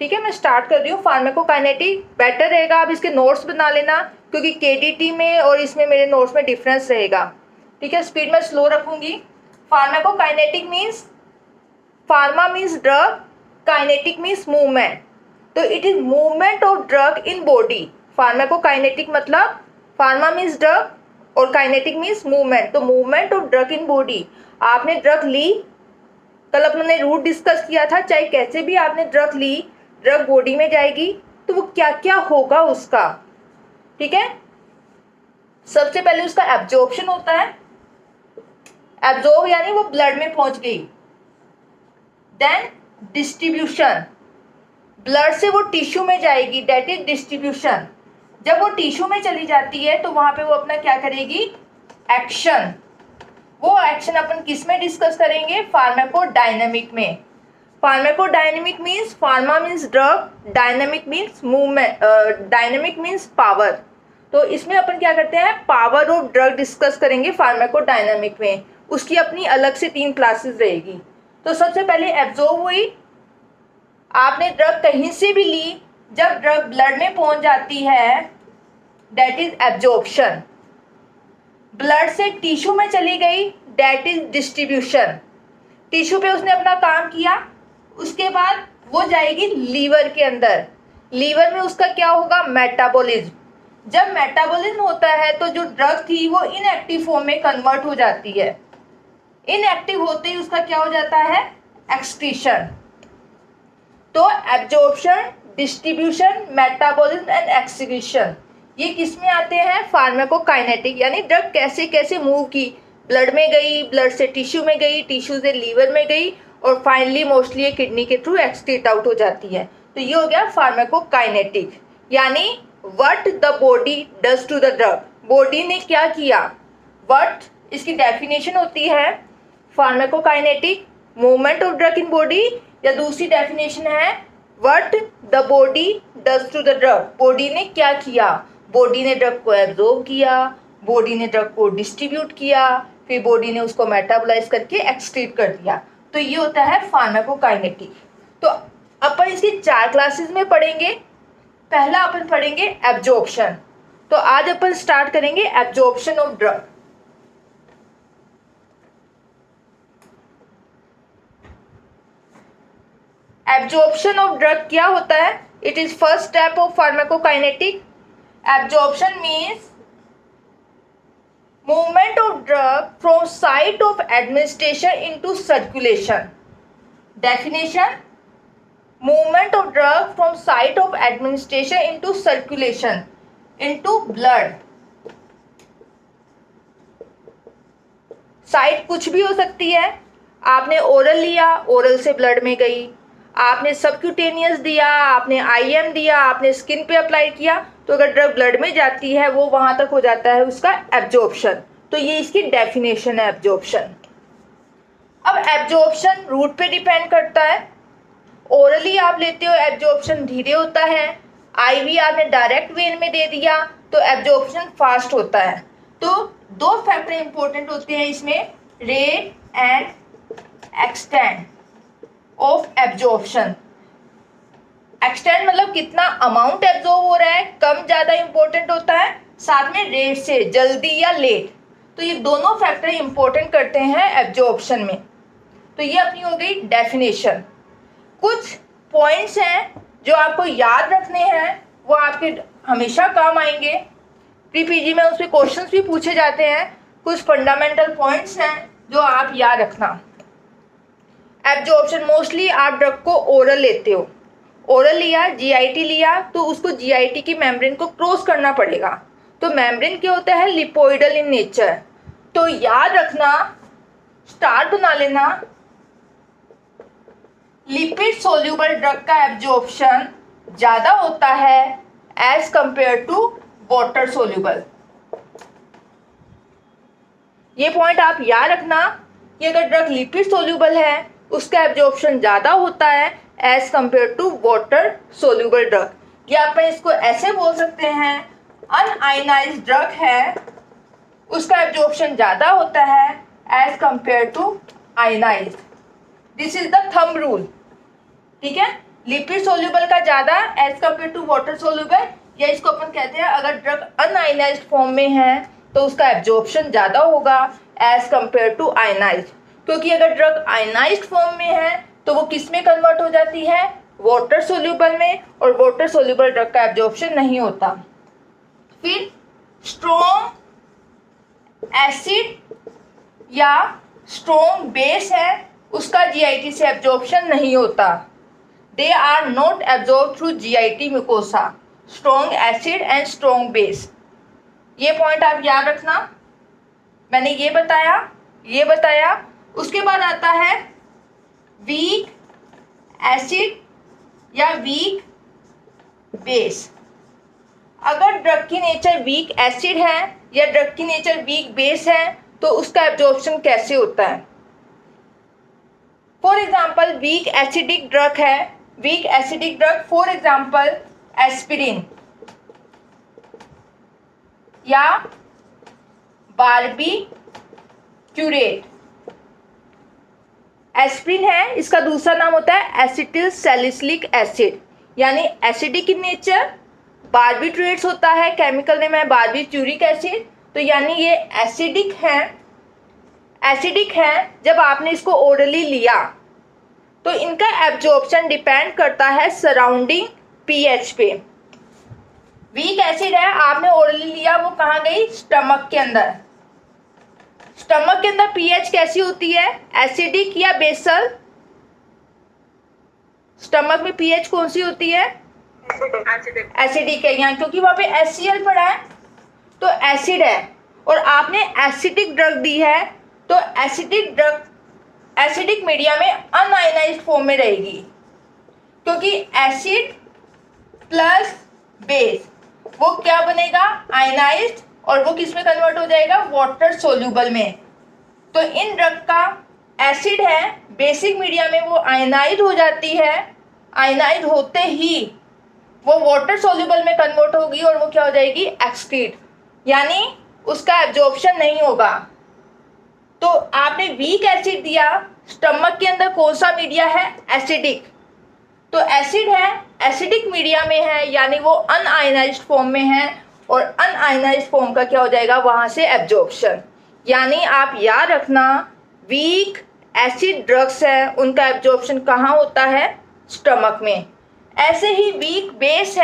ठीक है, मैं स्टार्ट कर रही हूँ। फार्माकोकाइनेटिक बेटर रहेगा आप इसके नोट्स बना लेना, क्योंकि केडीटी में और इसमें मेरे नोट्स में डिफरेंस रहेगा। ठीक है, स्पीड में स्लो रखूंगी। Pharmacokinetic means, pharma means drug, kinetic means movement. तो it is movement of drug in body. Pharmacokinetic मतलब फार्मा मीन्स ड्रग और काइनेटिक मीन्स मूवमेंट। तो movement of drug in body. आपने ड्रग ली, कल अपने रूट डिस्कस किया था, चाहे कैसे भी आपने ड्रग ली, ड्रग बॉडी में जाएगी तो वो क्या क्या होगा उसका। ठीक है, सबसे पहले उसका एब्जॉर्प्शन होता है। एब्जॉर्ब यानी वो ब्लड में पहुंच गई। देन डिस्ट्रीब्यूशन, ब्लड से वो टिश्यू में जाएगी, डेट इज डिस्ट्रीब्यूशन। जब वो टिश्यू में चली जाती है तो वहां पे वो अपना क्या करेगी, एक्शन। वो एक्शन अपन किस में डिस्कस करेंगे, फार्माकोडायनेमिक में। Pharmacodynamic means pharma means drug, dynamic means movement, dynamic means power. तो इसमें अपन क्या करते हैं, पावर ऑफ ड्रग डिस्कस करेंगे फार्माकोडायनेमिक में। उसकी अपनी अलग से 3 क्लासेस रहेगी। तो सबसे पहले एब्जॉर्ब हुई, आपने ड्रग कहीं से भी ली, जब ड्रग ब्लड में पहुंच जाती है दैट इज एब्जॉर्प्शन। ब्लड से टिश्यू में चली गई दैट इज डिस्ट्रीब्यूशन। टिश्यू पे उसने अपना काम किया, उसके बाद वो जाएगी लीवर के अंदर। लीवर में उसका क्या होगा, मेटाबॉलिज्म। जब मेटाबॉलिज्म होता है तो जो ड्रग थी वो इनएक्टिव फॉर्म में कन्वर्ट हो जाती है। इनएक्टिव होते ही उसका क्या हो जाता है, एक्सक्रीशन। तो absorption, distribution, metabolism and excretion, ये किस में आते हैं, फार्माकोकाइनेटिक। यानी ड्रग कैसे कैसे मूव की, ब्लड में गई, ब्लड से टिश्यू में गई, टिश्यू से लीवर में गई, और फाइनली मोस्टली ये किडनी के थ्रू एक्सक्रीट आउट हो जाती है। तो ये हो गया फार्माकोकाइनेटिक, यानी what the body does to the drug. Body ने क्या किया, व्हाट इसकी डेफिनेशन होती है pharmacokinetic, movement of drug in body, या दूसरी डेफिनेशन है what the body does to the drug. Body ने क्या किया, बॉडी ने ड्रग को एब्जॉर्ब किया, बॉडी ने ड्रग को डिस्ट्रीब्यूट किया, फिर बॉडी ने उसको मेटाबोलाइज करके एक्सक्रीट कर दिया। तो ये होता है फार्माकोकाइनेटिक। तो अपन इसकी 4 क्लासेस में पढ़ेंगे। पहला अपन पढ़ेंगे एब्जॉर्प्शन। तो आज अपन स्टार्ट करेंगे absorption of drug. Absorption of drug क्या होता है, it is first step of pharmacokinetic. Absorption means movement of drug from site of administration into circulation. Definition: movement of drug from site of administration into circulation, into blood. Site कुछ भी हो सकती है। आपने oral लिया, oral से blood में गई। आपने सबक्यूटेनियस दिया, आपने आईएम दिया, आपने स्किन पे अप्लाई किया, तो अगर ड्रग ब्लड में जाती है वो वहां तक हो जाता है उसका एब्जॉर्प्शन। तो ये इसकी डेफिनेशन है एब्जॉर्प्शन। अब एब्जॉर्प्शन रूट पे डिपेंड करता है। ओरली आप लेते हो, एब्जॉर्प्शन धीरे होता है। आईवी आपने डायरेक्ट वेन में दे दिया तो एब्जॉर्प्शन फास्ट होता है। तो 2 फैक्टर इंपॉर्टेंट होते हैं इसमें, rate and extent of absorption. Extent मतलब कितना अमाउंट एब्जॉर्ब हो रहा है, कम ज्यादा इंपॉर्टेंट होता है। साथ में रेट से, जल्दी या लेट। तो ये दोनों फैक्टर इंपॉर्टेंट करते हैं एब्जॉर्प्शन में। तो ये अपनी हो गई डेफिनेशन। कुछ पॉइंट्स हैं जो आपको याद रखने हैं, वो आपके हमेशा काम आएंगे। प्री पीजी में उस पर क्वेश्चंस भी पूछे जाते हैं। कुछ फंडामेंटल पॉइंट्स हैं जो आप याद रखना। एब्जॉर्प्शन मोस्टली आप ड्रग को ओरल लेते हो। ओरल लिया, जीआईटी लिया, तो उसको जीआईटी की मेम्ब्रेन को क्रॉस करना पड़ेगा। तो मेम्ब्रेन क्या होता है, लिपोइडल इन नेचर। तो याद रखना, स्टार बना लेना, लिपिड सोल्यूबल ड्रग का एब्जॉर्प्शन ज्यादा होता है as compare to water soluble. ये पॉइंट आप याद रखना कि अगर ड्रग लिपिड सोल्यूबल है उसका एब्जॉर्प्शन ज्यादा होता है as compare to water soluble drug. या अपन इसको ऐसे बोल सकते हैं, अनआयनाइज्ड ड्रग है उसका एब्जॉर्प्शन ज्यादा होता है as compare to ionised. This is the thumb rule. ठीक है, लिपिड सोल्यूबल का ज़्यादा as compare to water soluble, या इसको अपन कहते हैं अगर ड्रग अनआयनाइज्ड फॉर्म में है तो उसका एब्जॉर्प्शन ज़्यादा होगा एज कम्पेयर टू आयनाइज्ड, क्योंकि अगर ड्रग आयनाइज्ड फॉर्म में है तो वो किस में कन्वर्ट हो जाती है, वाटर सोल्यूबल में, और वाटर सोल्यूबल ड्रग का एब्जॉर्प्शन नहीं होता। फिर स्ट्रॉन्ग एसिड या स्ट्रॉन्ग बेस है उसका जीआईटी से एब्जॉर्प्शन नहीं होता, they are not absorb through GIT mucosa, strong acid and strong base. ये पॉइंट आप याद रखना, मैंने ये बताया। उसके बाद आता है वीक एसिड या वीक बेस। अगर ड्रग की नेचर वीक एसिड है या ड्रग की नेचर वीक बेस है तो उसका एब्जॉर्प्शन कैसे होता है। For example weak acidic drug है, weak acidic drug for example aspirin या बारबीक्यूरेट। एस्पिरिन है, इसका दूसरा नाम होता है एसिटिल सैलिसिलिक एसिड, यानी एसिडिक इन नेचर, बारबीट्यूरेट्स होता है, केमिकल नेम है बारबीक्यूरिक एसिड, तो यानी ये एसिडिक है। जब आपने इसको ओरली लिया तो इनका एब्जॉर्प्शन डिपेंड करता है सराउंडिंग पीएच पे। वीक एसिड है, आपने ओरली लिया, वो कहाँ गई, स्टमक के अंदर। स्टमक के अंदर पीएच कैसी होती है, एसिडिक या बेसल। स्टमक में पीएच कौन सी होती है, एसिडिक है, यहाँ क्योंकि वहां पे HCl पड़ा है तो एसिड है, और आपने एसिडिक ड्रग दी है तो एसिडिक ड्रग एसिडिक मीडिया में अनआयनाइज्ड फॉर्म में रहेगी, क्योंकि एसिड प्लस बेस वो क्या बनेगा, आयनाइज्ड, और वो किस में कन्वर्ट हो जाएगा, वाटर सोल्यूबल में। तो इन ड्रग का एसिड है, बेसिक मीडिया में वो आयनाइज हो जाती है, आयनाइज होते ही वो वाटर सोल्यूबल में कन्वर्ट होगी और वो क्या हो जाएगी, एक्सक्रीट, यानी उसका एब्जॉर्प्शन नहीं होगा। तो आपने वीक एसिड दिया, स्टमक के अंदर कौन सा मीडिया है, एसिडिक, तो एसिड है, एसिडिक मीडिया में है, यानी वो अनआयनाइज्ड फॉर्म में है, और अनआयनाइज्ड फॉर्म का क्या हो जाएगा, वहां से एब्जॉर्प्शन। यानी आप याद रखना वीक एसिड ड्रग्स है उनका एब्जॉर्प्शन कहाँ होता है, स्टमक में। ऐसे ही वीक बेस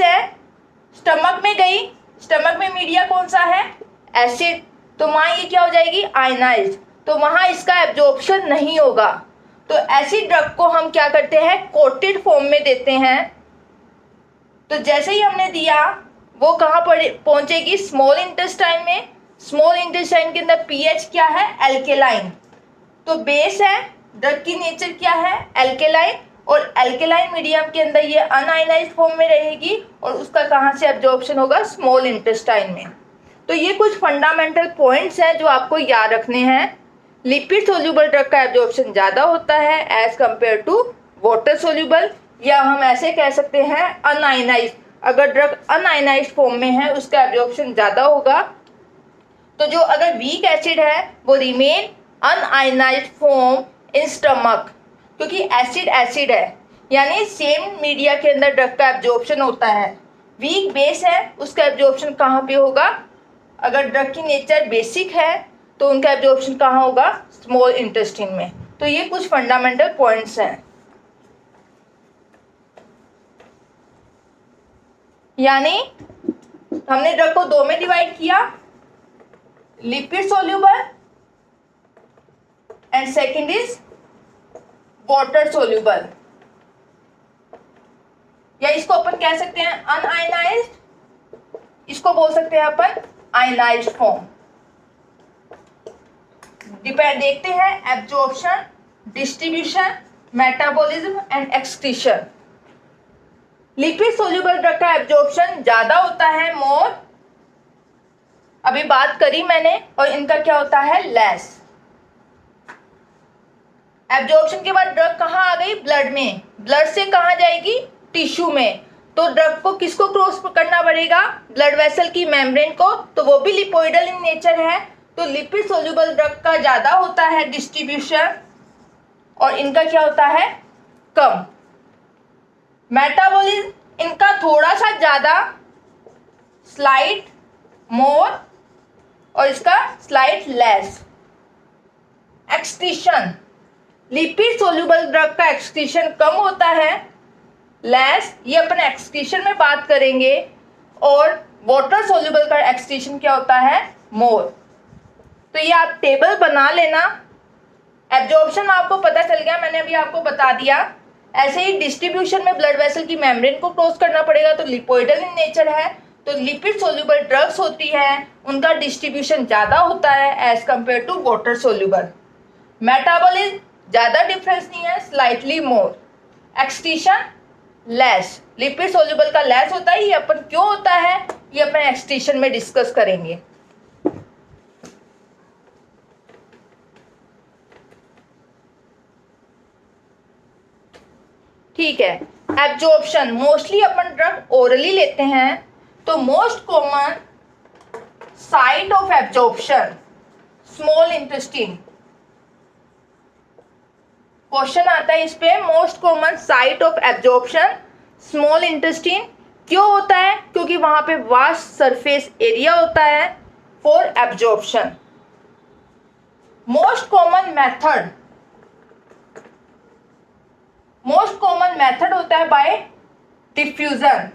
है, स्टमक में गई, स्टमक में मीडिया कौन सा है, एसिड, तो वहाँ ये क्या हो जाएगी, आयनाइज्ड, तो वहाँ इसका एब्जॉर्प्शन नहीं होगा। तो एसिड ड्रग को हम क्या करते हैं, कोटेड फॉर्म में देते हैं। तो जैसे ही हमने दिया वो कहाँ पर पहुंचेगी, स्मॉल इंटेस्टाइन में। स्मॉल इंटेस्टाइन के अंदर पीएच क्या है, एल्केलाइन, तो बेस है, ड्रग की नेचर क्या है, एल्केलाइन, और एल्केलाइन मीडियम के अंदर ये अनआयनाइज्ड फॉर्म में रहेगी और उसका कहाँ से एब्जॉर्प्शन होगा, स्मॉल इंटेस्टाइन में। तो ये कुछ फंडामेंटल पॉइंट्स हैं जो आपको याद रखने हैं। लिपिड सोल्यूबल ड्रग का एब्जॉर्प्शन ज़्यादा होता है as compare to water soluble, या हम ऐसे कह सकते हैं अनआयनाइज्ड। अगर ड्रग अनआयनाइज्ड फॉर्म में है उसका एब्जॉर्प्शन ज़्यादा होगा। तो जो अगर वीक एसिड है वो remain un-ionised form in stomach, क्योंकि एसिड है, यानी सेम मीडिया के अंदर ड्रग का एब्जॉर्प्शन होता है। वीक बेस है, उसका एब्जॉर्प्शन कहाँ पे होगा, अगर ड्रग की नेचर बेसिक है तो उनका एब्जॉर्प्शन कहाँ होगा, स्मॉल इंटेस्टाइन में। तो ये कुछ फंडामेंटल पॉइंट्स हैं। यानी हमने ड्रग को दो में डिवाइड किया, lipid soluble and second is water soluble, या इसको अपन कह सकते हैं अनआयनाइज्ड, इसको बोल सकते हैं अपन आयनाइज्ड फॉर्म। देखते हैं absorption, distribution, metabolism and excretion. Lipid soluble drug का एब्जॉर्प्शन ज्यादा होता है, मोर, अभी बात करी मैंने, और इनका क्या होता है, लेस। एब्जॉर्प्शन के बाद ड्रग कहाँ आ गई, ब्लड में, ब्लड से कहाँ जाएगी, टिश्यू में। तो ड्रग को किसको क्रॉस करना पड़ेगा, ब्लड वेसल की मेम्ब्रेन को, तो वो भी लिपोइडल इन नेचर है। तो लिपिड सोल्यूबल ड्रग का ज़्यादा होता है डिस्ट्रीब्यूशन, और इनका क्या होता है, कम, मेटाबॉलिज्म इनका थोड़ा सा ज़्यादा, स्लाइट मोर, और इसका slight less. Excretion, lipid soluble drug का एक्सक्रीशन कम होता है, लेस, ये अपन एक्सक्रीशन में बात करेंगे, और वाटर सोल्यूबल का एक्सक्रीशन क्या होता है, मोर। तो ये आप टेबल बना लेना। एब्जॉर्प्शन आपको पता चल गया, मैंने अभी आपको बता दिया। ऐसे ही डिस्ट्रीब्यूशन में ब्लड वेसल की मेम्ब्रेन को क्रॉस करना पड़ेगा, तो लिपोइडल इन नेचर है, तो लिपिड सोल्यूबल ड्रग्स होती है, उनका डिस्ट्रीब्यूशन ज़्यादा होता है as compare to water soluble. Metabolism ज़्यादा डिफरेंस नहीं है, slightly more. Excretion less, lipid soluble का लेस होता है। ये अपन क्यों होता है ये अपन एक्सक्रीशन में डिस्कस करेंगे। ठीक है। एब्जॉर्प्शन, मोस्टली अपन ड्रग ओरली लेते हैं, तो most common site of absorption small intestine. Question आता है इस पे, most common site of absorption small intestine. क्यों होता है, क्योंकि वहां पे वास्ट सरफेस एरिया होता है for absorption. Most common method, most common method होता है बाय डिफ्यूजन,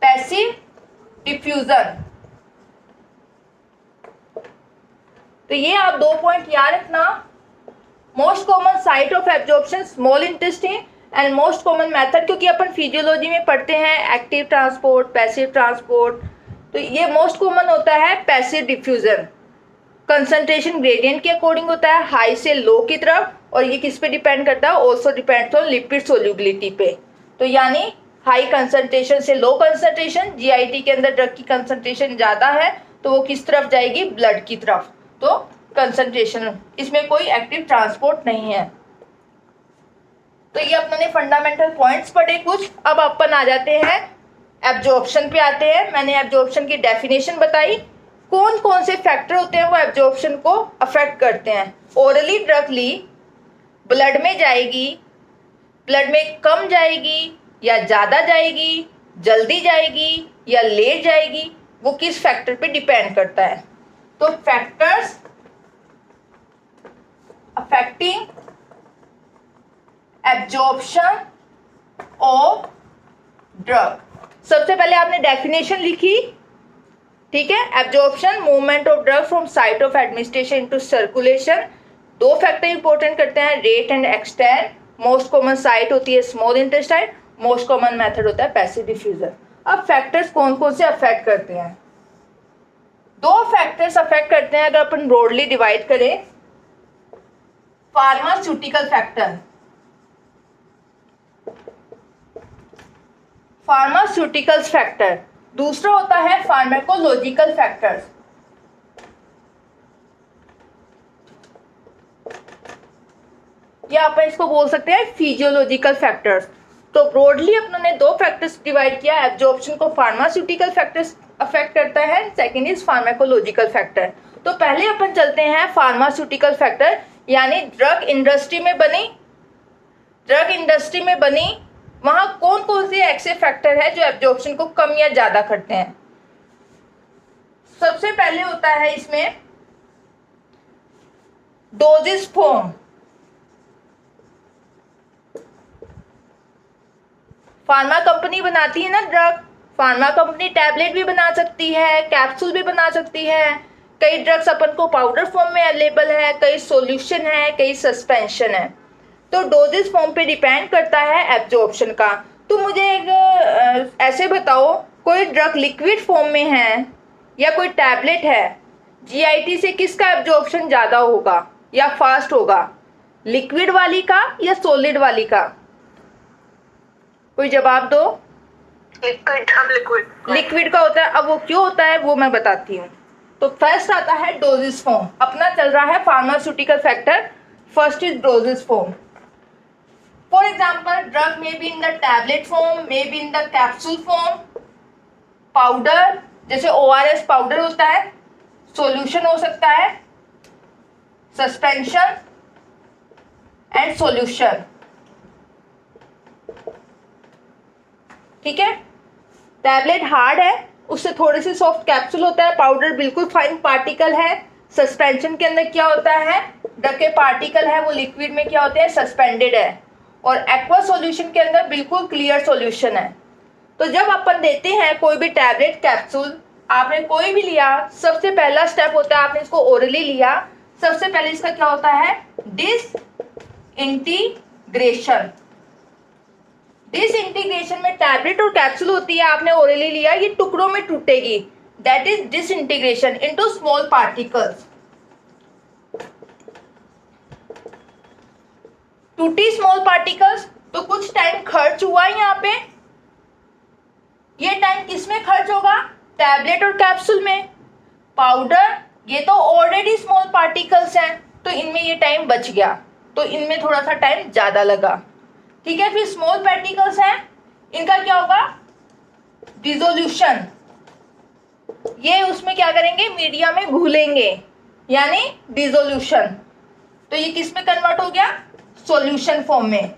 पैसिव डिफ्यूजन। तो ये आप 2 पॉइंट याद रखना, most common site of absorption small intestine and most common method, क्योंकि अपन फिजियोलॉजी में पढ़ते हैं एक्टिव ट्रांसपोर्ट, पैसिव ट्रांसपोर्ट, तो ये मोस्ट कॉमन होता है पैसिव डिफ्यूजन। कंसंट्रेशन ग्रेडियंट के अकॉर्डिंग होता है, हाई से लो की तरफ, और ये किस पे डिपेंड करता है, also depends on lipid solubility पे। तो यानी हाई कंसंट्रेशन से लो कंसंट्रेशन, जीआईटी के अंदर ड्रग की कंसंट्रेशन ज़्यादा है तो वो किस तरफ जाएगी, ब्लड की तरफ, तो कंसंट्रेशन, इसमें कोई एक्टिव ट्रांसपोर्ट नहीं है। तो ये अपने फंडामेंटल पॉइंट्स पढ़े कुछ। अब अपन आ जाते हैं एब्जॉर्प्शन पे आते हैं। मैंने एब्जॉर्प्शन की डेफिनेशन बताई, कौन कौन से फैक्टर होते हैं वो एब्जॉर्प्शन को अफेक्ट करते हैं। ओरली ड्रग ली, ब्लड में जाएगी, ब्लड में कम जाएगी या ज़्यादा जाएगी, जल्दी जाएगी या लेट जाएगी, वो किस फैक्टर पे डिपेंड करता है। तो factors affecting absorption of drug. सबसे पहले आपने डेफिनेशन लिखी, ठीक है। Absorption, movement of drug from site of administration into circulation. 2 factor important करते हैं, rate and extent. Most common site होती है small intestine, most common method होता है पैसिव डिफ्यूजन। अब फैक्टर्स कौन कौन से अफेक्ट करते हैं, 2 फैक्टर्स अफेक्ट करते हैं अगर अपन ब्रॉडली डिवाइड करें। फार्मास्यूटिकल फैक्टर, फार्मास्यूटिकल्स फैक्टर, दूसरा होता है फार्माकोलॉजिकल फैक्टर्स। या अपन इसको बोल सकते हैं फिजियोलॉजिकल फैक्टर्स। तो ब्रॉडली अपन ने 2 फैक्टर्स डिवाइड किया, एब्जॉर्प्शन को फार्मास्यूटिकल फैक्टर्स अफेक्ट करता है, सेकेंड इज फार्माकोलॉजिकल फैक्टर। तो पहले अपन चलते हैं फार्मास्यूटिकल फैक्टर, यानी ड्रग इंडस्ट्री में बनी, ड्रग इंडस्ट्री में बनी वहां कौन कौन से ऐसे फैक्टर है जो एब्जॉर्प्शन को कम या ज्यादा करते हैं। सबसे पहले होता है इसमें डोजेस फॉर्म। फार्मा कंपनी बनाती है ना ड्रग, फार्मा कंपनी टैबलेट भी बना सकती है, कैप्सूल भी बना सकती है। कई ड्रग्स अपन को पाउडर फॉर्म में अवेलेबल है, कई सॉल्यूशन है, कई सस्पेंशन है। तो डोजेस फॉर्म पे डिपेंड करता है एब्जॉर्प्शन का। तो मुझे एक ऐसे बताओ, कोई ड्रग लिक्विड फॉर्म में है या कोई टैबलेट है, जीआईटी से किसका एब्जॉर्प्शन ज़्यादा होगा या फास्ट होगा, लिक्विड वाली का या सॉलिड वाली का? कोई जवाब दो। लिक्विड का होता है। अब वो क्यों होता है वो मैं बताती हूँ। तो फर्स्ट आता है डोजेस फॉर्म। अपना चल रहा है pharmaceutical factor, first is doses form. For example, drug may be in the tablet form, may be in the capsule form, powder जैसे ORS पाउडर होता है, सॉल्यूशन हो सकता है, सस्पेंशन एंड सॉल्यूशन। ठीक है, टैबलेट हार्ड है, उससे थोड़ी सी सॉफ्ट कैप्सूल होता है, पाउडर बिल्कुल फाइन पार्टिकल है। सस्पेंशन के अंदर क्या होता है, ड्रग के पार्टिकल है वो लिक्विड में क्या होते हैं, सस्पेंडेड है। और एक्वा सॉल्यूशन के अंदर बिल्कुल क्लियर सॉल्यूशन है। तो जब अपन देते हैं कोई भी टैबलेट कैप्सूल, आपने कोई भी लिया, सबसे पहला स्टेप होता है आपने इसको ओरली लिया, सबसे पहले इसका क्या होता है, डिसइंटीग्रेशन। डिसइंटीग्रेशन में टैबलेट और कैप्सूल होती है, आपने ओरली लिया, ये टुकड़ों में टूटेगी, that is disintegration into small particles. टूटी स्मॉल पार्टिकल्स, तो कुछ टाइम खर्च हुआ यहाँ पे। ये टाइम किस में खर्च होगा, टैबलेट और कैप्सूल में। पाउडर ये तो ऑलरेडी स्मॉल पार्टिकल्स हैं, तो इनमें ये टाइम बच गया, तो इनमें थोड़ा सा टाइम ज़्यादा लगा। ठीक है, फिर स्मॉल पार्टिकल्स हैं, इनका क्या होगा, डिसोल्यूशन। ये उसमें क्या करेंगे, मीडिया में घुलेंगे, यानी डिसोल्यूशन। तो ये किस में कन्वर्ट हो गया, सॉल्यूशन फॉर्म में।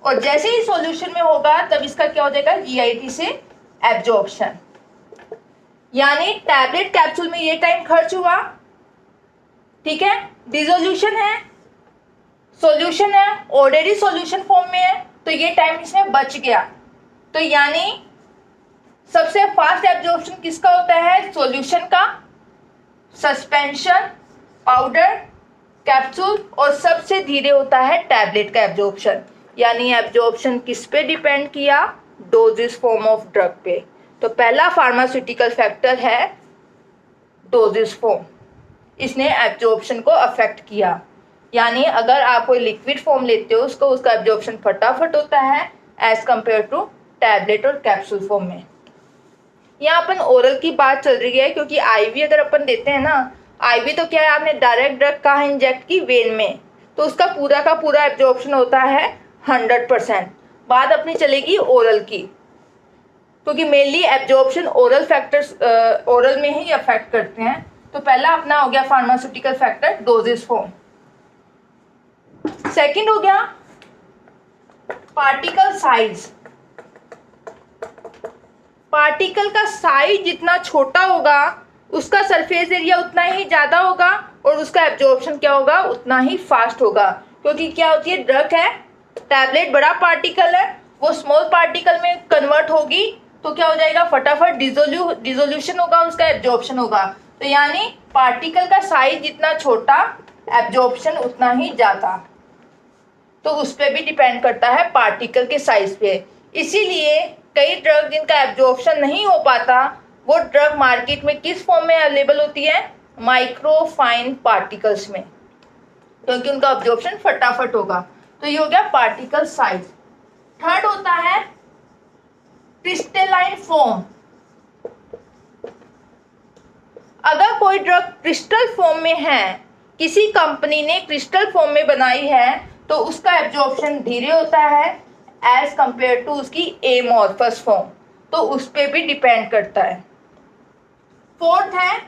और जैसे ही सॉल्यूशन में होगा तब इसका क्या हो जाएगा, जीआईटी से एब्जॉर्प्शन। यानी टैबलेट कैप्सूल में ये टाइम खर्च हुआ, ठीक है, डिसोल्यूशन है, सॉल्यूशन है, ऑलरेडी सॉल्यूशन फॉर्म में है, तो ये टाइम इसमें बच गया। तो यानी सबसे फास्ट एब्जॉर्प्शन किसका होता है, सॉल्यूशन का, सस्पेंशन, पाउडर, कैप्सूल, और सबसे धीरे होता है टैबलेट का एब्जॉर्प्शन। यानी एब्जॉर्प्शन किस पे डिपेंड किया, डोजेस फॉर्म ऑफ ड्रग पे। तो पहला फार्मास्यूटिकल फैक्टर है डोजेस फॉर्म, इसने एब्जॉर्प्शन को अफेक्ट किया। यानी अगर आप कोई लिक्विड फॉर्म लेते हो उसको, उसका एब्जॉर्प्शन फटाफट होता है एज कंपेयर टू टैबलेट और कैप्सूल फॉर्म में। यहाँ अपन ओरल की बात चल रही है, क्योंकि आईवी अगर अपन देते हैं ना, आईवी तो क्या है, आपने डायरेक्ट ड्रग कहाँ इंजेक्ट की, वेन में, तो उसका पूरा का पूरा एब्जॉर्प्शन होता है 100%। बात अपनी चलेगी ओरल की, क्योंकि mainly absorption oral factors oral में ही अफेक्ट करते हैं। तो पहला अपना हो गया pharmaceutical factor doses form. Second हो गया पार्टिकल साइज। पार्टिकल का साइज जितना छोटा होगा उसका सरफेस एरिया उतना ही ज़्यादा होगा और उसका एब्जॉर्प्शन क्या होगा, उतना ही फास्ट होगा। क्योंकि क्या होती है, ड्रग है, टैबलेट बड़ा पार्टिकल है, वो स्मॉल पार्टिकल में कन्वर्ट होगी, तो क्या हो जाएगा, फटाफट डिसोल्यूशन होगा, उसका एब्जॉर्प्शन होगा। तो यानी पार्टिकल का साइज जितना छोटा, एब्जॉर्प्शन उतना ही ज़्यादा। तो उस पर भी डिपेंड करता है पार्टिकल के साइज पे। इसीलिए कई ड्रग जिनका एब्जॉर्प्शन नहीं हो पाता, वो ड्रग मार्केट में किस फॉर्म में अवेलेबल होती है, माइक्रो फाइन पार्टिकल्स में, क्योंकि उनका एब्जॉर्प्शन फटाफट होगा। तो ये हो गया पार्टिकल साइज। थर्ड होता है क्रिस्टलाइन फॉर्म। अगर कोई ड्रग क्रिस्टल फॉर्म में है, किसी कंपनी ने क्रिस्टल फॉर्म में बनाई है, तो उसका एब्जॉर्प्शन धीरे होता है एज कंपेयर टू उसकी एमॉर्फस फॉर्म। तो उस पर भी डिपेंड करता है। फोर्थ है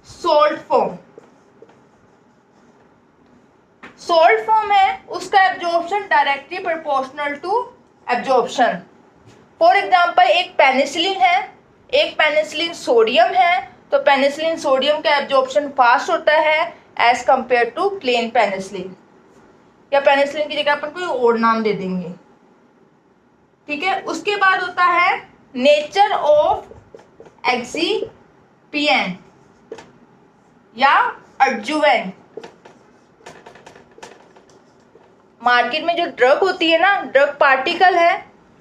सॉल्ट फॉर्म। सॉल्ट फॉर्म है, उसका absorption directly proportional to absorption. For example एक पेनिसिलिन है, एक पेनिसिलिन सोडियम है, तो पेनिसिलिन सोडियम का एब्जॉर्प्शन फास्ट होता है as compare to plain penicillin, या पेनिसिलिन की जगह अपन कोई और नाम दे देंगे। ठीक है, उसके बाद होता है नेचर ऑफ एक्सिपिएंट या एडजुवेंट। मार्केट में जो ड्रग होती है ना, ड्रग पार्टिकल है,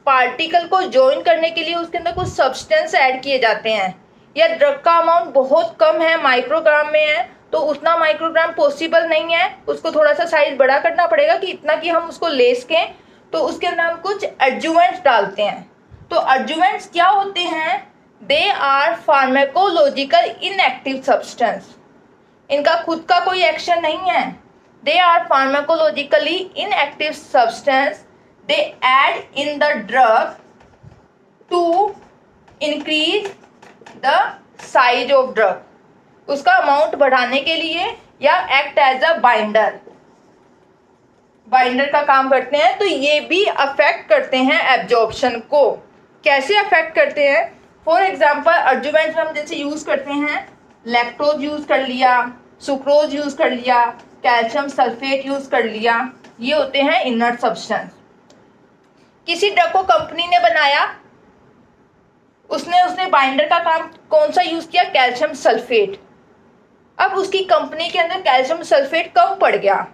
पार्टिकल को ज्वाइन करने के लिए उसके अंदर कुछ सब्सटेंस ऐड किए जाते हैं, या ड्रग का अमाउंट बहुत कम है, माइक्रोग्राम में है, तो उतना माइक्रोग्राम पॉसिबल नहीं है, उसको थोड़ा सा साइज बड़ा करना पड़ेगा कि इतना कि हम उसको ले सकें, तो उसके अंदर हम कुछ एडजुवेंट्स डालते हैं। तो एडजुवेंट्स क्या होते हैं, they are pharmacological inactive substance. इनका खुद का कोई एक्शन नहीं है, they are pharmacologically inactive substance, they add in the drug to increase the size of drug, उसका अमाउंट बढ़ाने के लिए, या act as a binder, binder का काम करते हैं। तो ये भी अफेक्ट करते हैं एब्जॉर्प्शन को। कैसे अफेक्ट करते हैं? फॉर एग्जाम्पल अर्जुमेंट हम जैसे यूज़ करते हैं, लैक्टोज यूज़ कर लिया, सुक्रोज यूज़ कर लिया, कैल्शियम सल्फेट यूज़ कर लिया, ये होते हैं इनर्ट सब्सटेंस। किसी ड्रग को कंपनी ने बनाया, उसने बाइंडर का काम कौन सा यूज़ किया? Calcium sulphate. अब उसकी कंपनी के अंदर कैल्शियम सल्फेट कम पड़ गया,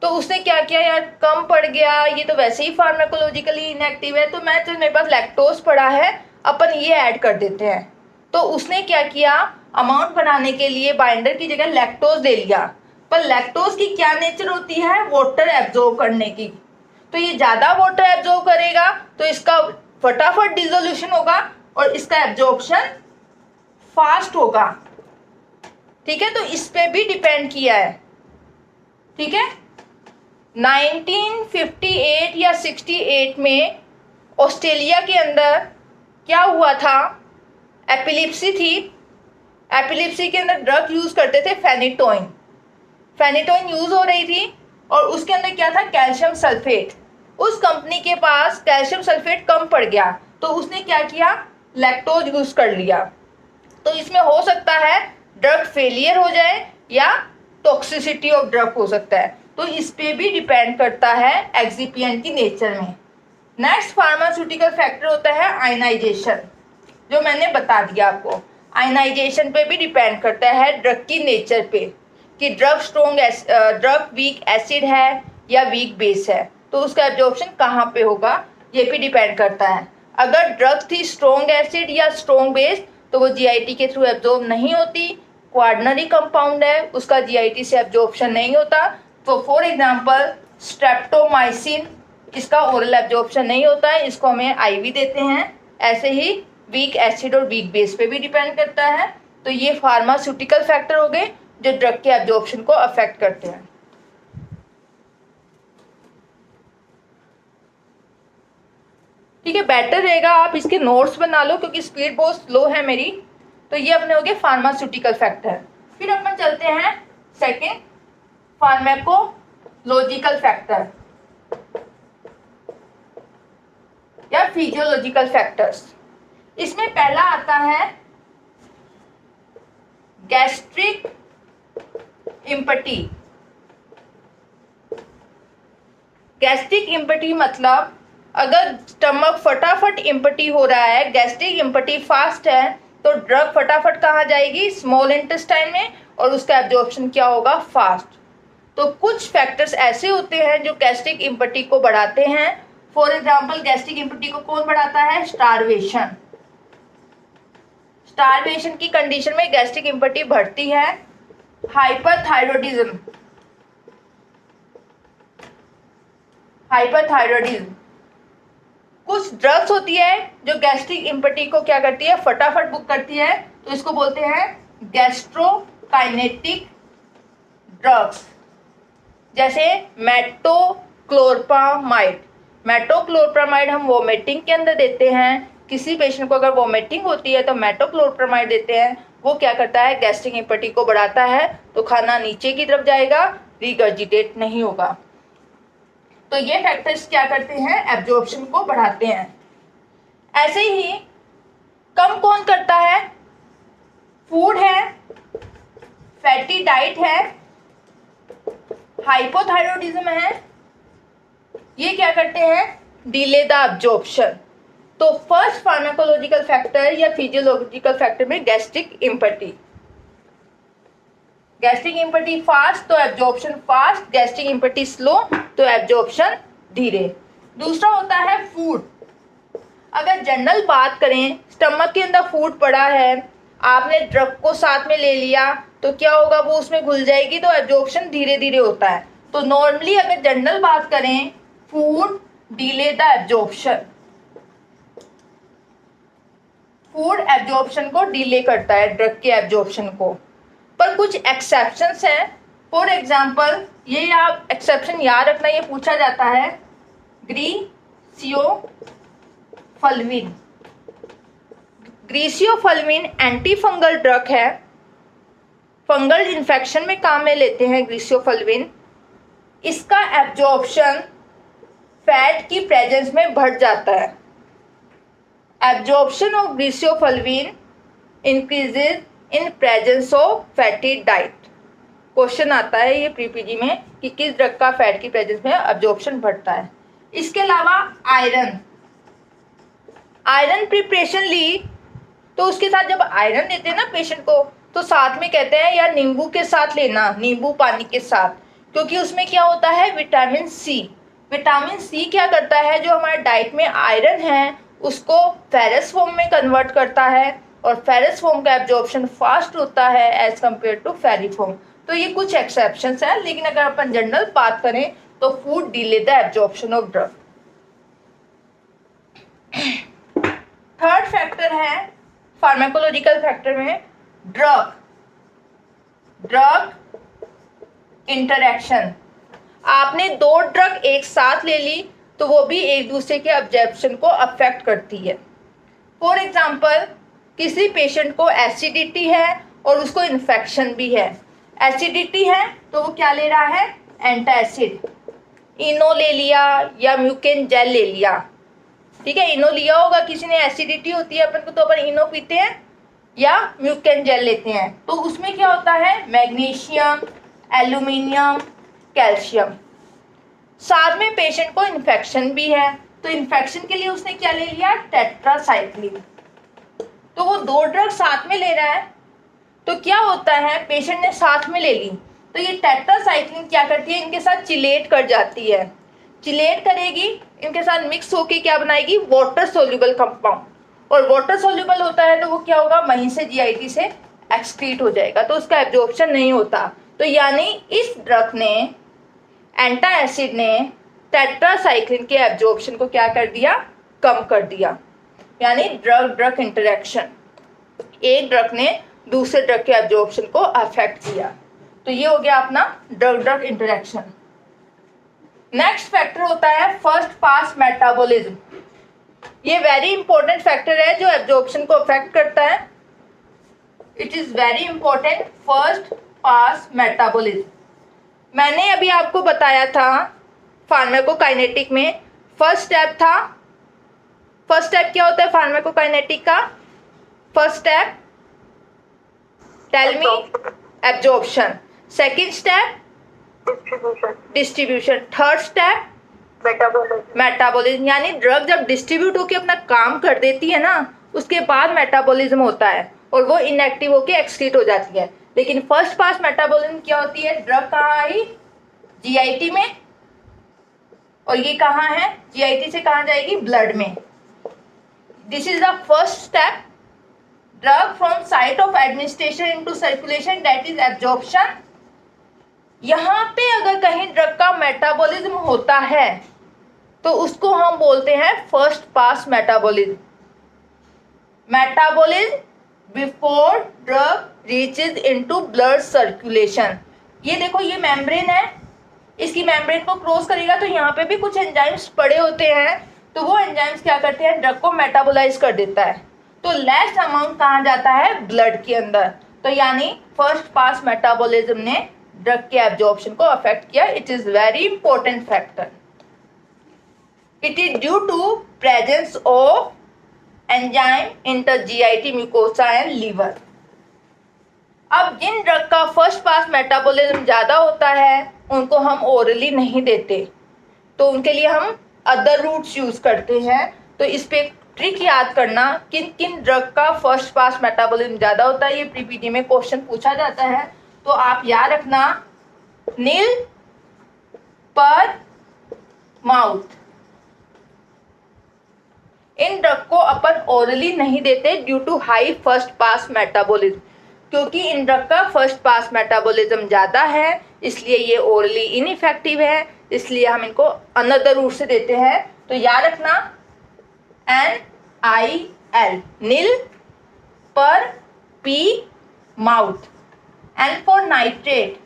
तो उसने क्या किया यार, कम पड़ गया, ये तो वैसे ही फार्माकोलॉजिकली इनएक्टिव है, तो मेरे पास लैक्टोज पड़ा है, अपन ये ऐड कर देते हैं। तो उसने क्या किया, अमाउंट बनाने के लिए बाइंडर की जगह लैक्टोज ले लिया। पर लैक्टोज की क्या नेचर होती है? वाटर एब्जॉर्ब करने की। तो ये ज़्यादा वाटर एब्जॉर्ब करेगा तो इसका फटाफट डिसोल्यूशन होगा और इसका एब्जॉर्प्शन फास्ट होगा। ठीक है, तो इस पे भी डिपेंड किया है। ठीक है, 1958 या 68 में ऑस्ट्रेलिया के अंदर क्या हुआ था? एपिलिप्सी थी। एपिलिप्सी के अंदर ड्रग यूज़ करते थे फेनिटोइन। फेनिटोइन यूज़ हो रही थी और उसके अंदर क्या था? Calcium sulphate. उस कंपनी के पास कैल्शियम सल्फेट कम पड़ गया, तो उसने क्या किया? लैक्टोज यूज़ कर लिया। तो इसमें हो सकता है ड्रग फेलियर हो जाए या टॉक्सिसिटी ऑफ ड्रग हो सकता है। तो इस पे भी डिपेंड करता है एक्सिपिएंट की नेचर में। नेक्स्ट फार्मास्यूटिकल फैक्टर होता है आयनाइजेशन, जो मैंने बता दिया आपको। आयनाइजेशन पे भी डिपेंड करता है ड्रग की नेचर पे, कि ड्रग वीक एसिड है या वीक बेस है, तो उसका एब्जॉर्प्शन कहाँ पे होगा, ये भी डिपेंड करता है। अगर ड्रग थी स्ट्रॉन्ग एसिड या स्ट्रॉन्ग बेस, तो वो जीआईटी के थ्रू एब्जॉर्ब नहीं होती। क्वार्डनरी कंपाउंड है, उसका जीआईटी से एब्जॉर्प्शन नहीं होता। तो फॉर एग्जांपल स्ट्रेप्टोमाइसिन, इसका ओरल एब्जॉर्प्शन नहीं होता है, इसको हमें आईवी देते हैं। ऐसे ही वीक एसिड और वीक बेस पे भी डिपेंड करता है। तो ये फार्मास्यूटिकल फैक्टर हो गए जो ड्रग के एब्जॉर्प्शन को अफेक्ट करते हैं। ठीक है, बेटर रहेगा आप इसके नोट्स बना लो क्योंकि स्पीड बहुत स्लो है मेरी। तो ये अपने हो गए फार्मास्यूटिकल फैक्टर। फिर अपन चलते हैं सेकेंड, फार्माकोलॉजिकल फैक्टर या फिजियोलॉजिकल फैक्टर्स। इसमें पहला आता है गैस्ट्रिक इम्पटी। गैस्ट्रिक इम्पटी मतलब अगर स्टमक फटाफट इम्पटी हो रहा है, गैस्ट्रिक इम्पटी फास्ट है, तो ड्रग फटाफट कहाँ जाएगी? स्मॉल इंटेस्टाइन में, और उसका एब्जॉर्प्शन क्या होगा? फास्ट। तो कुछ फैक्टर्स ऐसे होते हैं जो गैस्ट्रिक इम्पटी को बढ़ाते हैं। फॉर एग्जाम्पल गैस्ट्रिक इम्पटी को कौन बढ़ाता है? स्टारवेशन। स्टारवेशन की कंडीशन में गैस्ट्रिक इम्पटी बढ़ती है। हाइपरथायरॉयडिज्म, कुछ ड्रग्स होती है जो गैस्ट्रिक इम्पटी को क्या करती है? फटाफट बुक करती है, तो इसको बोलते हैं गैस्ट्रोकाइनेटिक ड्रग्स, जैसे मेटोक्लोप्रामाइड। मेटोक्लोप्रामाइड हम वोमिटिंग के अंदर देते हैं। किसी पेशेंट को अगर वोमिटिंग होती है तो मेटोक्लोप्रामाइड देते हैं। वो क्या करता है? गैस्ट्रिक इम्पटी को बढ़ाता है, तो खाना नीचे की तरफ जाएगा, रिगर्जिटेट नहीं होगा। तो ये फैक्टर्स क्या करते हैं? एब्जॉर्प्शन को बढ़ाते हैं। ऐसे ही कम कौन करता है? फूड है, फैटी डाइट है, हाइपोथायरॉयडिज्म है, ये क्या करते हैं? Delay the absorption. तो फर्स्ट फार्माकोलॉजिकल फैक्टर या फिजियोलॉजिकल फैक्टर में gastric empty. Gastric empty fast तो absorption fast, gastric empty slow तो एब्जॉर्प्शन धीरे। दूसरा होता है फूड। अगर जनरल बात करें, स्टमक के अंदर फूड पड़ा है, आपने ड्रग को साथ में ले लिया, तो क्या होगा? वो उसमें घुल जाएगी, तो एब्जॉर्प्शन धीरे धीरे होता है। तो नॉर्मली अगर जनरल बात करें, food delay the absorption, food absorption को डिले करता है, ड्रग के एब्जॉर्प्शन को। पर कुछ एक्सेप्शंस हैं। फॉर एग्जांपल, ये आप एक्सेप्शन याद रखना, ये पूछा जाता है। ग्रीसियोफल्विन। ग्रीसियोफल्विन एंटी फंगल ड्रग है, फंगल इन्फेक्शन में काम में लेते हैं ग्रीसियोफल्विन। इसका एब्जॉर्प्शन फैट की प्रेजेंस में बढ़ जाता है। Absorption of griseofulvin increases in presence of fatty diet. Question आता है ये प्रीपीजी में कि किस ड्रग का फैट की प्रेजेंस में एब्जॉर्प्शन बढ़ता है। इसके अलावा आयरन प्रिपरेशन ली तो उसके साथ जब आयरन देते हैं ना पेशेंट को, तो साथ में कहते हैं या नींबू के साथ लेना, नींबू पानी के साथ, क्योंकि उसमें क्या होता है विटामिन सी। विटामिन सी क्या करता है, जो हमारे डाइट में आयरन है उसको फेरस फॉर्म में कन्वर्ट करता है, और फेरस फॉर्म का एब्जॉर्प्शन फास्ट होता है एज कम्पेयर टू फेरिफॉर्म। तो ये कुछ एक्सेप्शंस हैं, लेकिन अगर अपन जनरल बात करें तो food delay the absorption of drug. Third factor है फार्माकोलॉजिकल फैक्टर में ड्रग इंटरैक्शन। आपने 2 ड्रग एक साथ ले ली तो वो भी एक दूसरे के एब्जॉर्प्शन को अफेक्ट करती है। फॉर एग्जांपल किसी पेशेंट को एसिडिटी है और उसको इन्फेक्शन भी है। एसिडिटी है तो वो क्या ले रहा है, एंटासिड, इनो ले लिया या म्यूकेन जेल ले लिया। ठीक है, इनो लिया होगा किसी ने, एसिडिटी होती है अपन को तो अपन इनो पीते हैं या म्यूकेन जेल लेते हैं। तो उसमें क्या होता है, मैग्नीशियम, एल्यूमिनियम, कैल्शियम। साथ में पेशेंट को इन्फेक्शन भी है, तो इन्फेक्शन के लिए उसने क्या ले लिया, टेट्रासाइक्लिन। तो वो 2 ड्रग साथ में ले रहा है, तो क्या होता है पेशेंट ने साथ में ले ली तो ये टेट्रासाइक्लिन क्या करती है, इनके साथ चिलेट कर जाती है। चिलेट करेगी, इनके साथ मिक्स होके क्या बनाएगी, वाटर सोल्यूबल कंपाउंड। और वाटर सोल्यूबल होता है तो वो क्या होगा, वहीं से जीआईटी से एक्सक्रीट हो जाएगा, तो उसका एब्जॉर्प्शन नहीं होता। तो यानी इस ड्रग ने, एंटासिड ने टेट्रासाइक्लिन के एब्जॉर्प्शन को क्या कर दिया, कम कर दिया। यानी ड्रग इंटरेक्शन, एक ड्रग ने दूसरे ड्रग के एब्जॉर्प्शन को अफेक्ट किया। तो ये हो गया अपना ड्रग इंटरेक्शन। नेक्स्ट फैक्टर होता है फर्स्ट पास मेटाबॉलिज्म। ये वेरी इंपॉर्टेंट फैक्टर है जो एब्जॉर्प्शन को अफेक्ट करता है। It is very important, first pass metabolism. मैंने अभी आपको बताया था फार्माकोकाइनेटिक में फर्स्ट स्टेप था। फर्स्ट स्टेप क्या होता है फार्माकोकाइनेटिक का, first step tell me, absorption. Second step distribution. Third step metabolism. यानी ड्रग जब डिस्ट्रीब्यूट होकर अपना काम कर देती है ना, उसके बाद मेटाबॉलिज्म होता है और वो इनएक्टिव होकर एक्सक्रीट हो जाती है। लेकिन फर्स्ट पास मेटाबॉलिज्म क्या होती है, ड्रग कहाँ आई, जीआईटी में, और ये कहाँ है, जीआईटी से कहाँ जाएगी, ब्लड में। This is the first step, drug from site of administration into circulation, that is absorption. यहाँ पे अगर कहीं ड्रग का मेटाबॉलिज्म होता है तो उसको हम बोलते हैं first pass metabolism. Metabolism before drug reaches into blood circulation. ये देखो, ये मेम्ब्रेन है, इसकी मेम्ब्रेन को क्रॉस करेगा तो यहाँ पे भी कुछ एंजाइम्स पड़े होते हैं, तो वो एंजाइम्स क्या करते हैं, ड्रग को मेटाबोलाइज कर देता है। तो लेस अमाउंट कहाँ जाता है, ब्लड के अंदर। तो यानी फर्स्ट पास मेटाबॉलिज्म ने ड्रग के एब्जॉर्प्शन को अफेक्ट किया। It is very important factor. It is due to presence of enzyme in the GIT mucosa and liver. अब जिन ड्रग का फर्स्ट पास मेटाबॉलिज्म ज़्यादा होता है उनको हम ओरली नहीं देते, तो उनके लिए हम अदर रूट्स यूज़ करते हैं। तो इस पे ट्रिक याद करना, किन किन ड्रग का फर्स्ट पास मेटाबॉलिज्म ज़्यादा होता है, ये प्रीपीटी में क्वेश्चन पूछा जाता है। तो आप याद रखना, नील पर माउथ। इन ड्रग को अपन ओरली नहीं देते due to high first pass metabolism, क्योंकि इन ड्रग का फर्स्ट पास मेटाबॉलिज्म ज़्यादा है, इसलिए ये ओरली इनइफेक्टिव है, इसलिए हम इनको अनदर रूट से देते हैं। तो याद रखना, NIL, नील पर, P mouth. And for nitrate,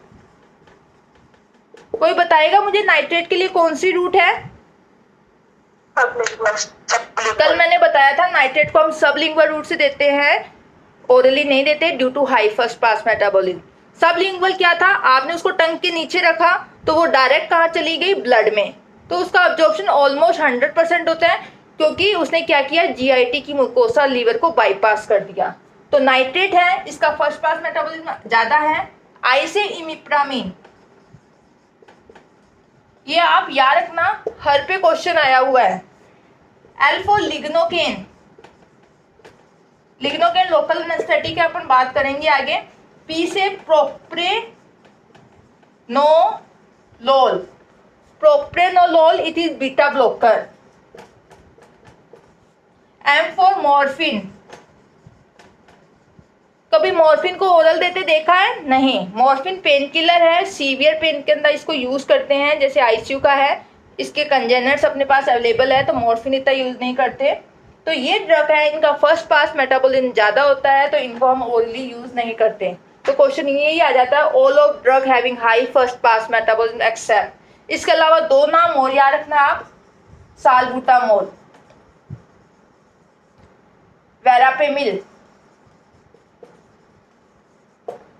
कोई बताएगा मुझे नाइट्रेट के लिए कौन सी रूट है? कल मैंने बताया था नाइट्रेट को हम सबलिंगुअल रूट से देते हैं, ओरली नहीं देते due to high first pass metabolism. Sublingual क्या था, आपने उसको टंग के नीचे रखा तो वो डायरेक्ट कहाँ चली गई, ब्लड में, तो उसका अब्जॉर्प्शन ऑलमोस्ट 100% होता है, क्योंकि उसने क्या किया, जीआईटी की म्यूकोसा लीवर को बाईपास कर दिया। तो नाइट्रेट है, इसका फर्स्ट पास मेटाबॉलिज्म ज्यादा है। आई से इमिप्रामीन, ये आप याद रखना, हर पे क्वेश्चन आया हुआ है। L for lignocaine, lignocaine local anaesthetic है, अपन बात करेंगे आगे। पी से propranolol, propranolol it is beta blocker. M for morphine, कभी मॉर्फिन को ओरल देते देखा है? नहीं। मॉर्फिन पेन किलर है, सीवियर पेन के अंदर इसको यूज करते हैं, जैसे आईसीयू का है, इसके कंजेनर्स अपने पास अवेलेबल है, तो मॉर्फिन इतना यूज नहीं करते। तो ये ड्रग है, इनका फर्स्ट पास मेटाबॉलिज्म ज्यादा होता है, तो इनको हम ओरली यूज नहीं करते। तो क्वेश्चन यही आ जाता है, all of drug having high first pass metabolism except. इसके अलावा दो नाम और याद रखना आप, साल्बुटामोल, वेरापेमिल।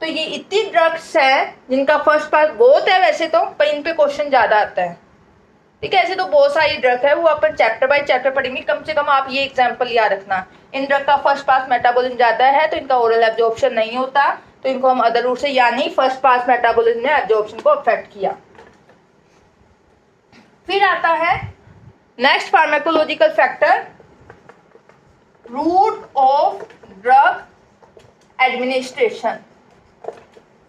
तो ये इतनी ड्रग्स है जिनका फर्स्ट पास बहुत है वैसे तो, पर इन पे क्वेश्चन ज्यादा आता है। ठीक है, ऐसे तो बहुत सारी ड्रग है, वो अपन चैप्टर बाय चैप्टर पढ़ेंगे। कम से कम आप ये एग्जांपल याद रखना, इन ड्रग का फर्स्ट पास मेटाबॉलिज्म ज्यादा है, तो इनका ओरल एब्जॉर्प्शन नहीं होता, तो इनको हम अदर रूट से, यानी फर्स्ट पास मेटाबॉलिज्म ने एब्जॉर्प्शन को अफेक्ट किया। फिर आता है next pharmacological factor, route of drug administration.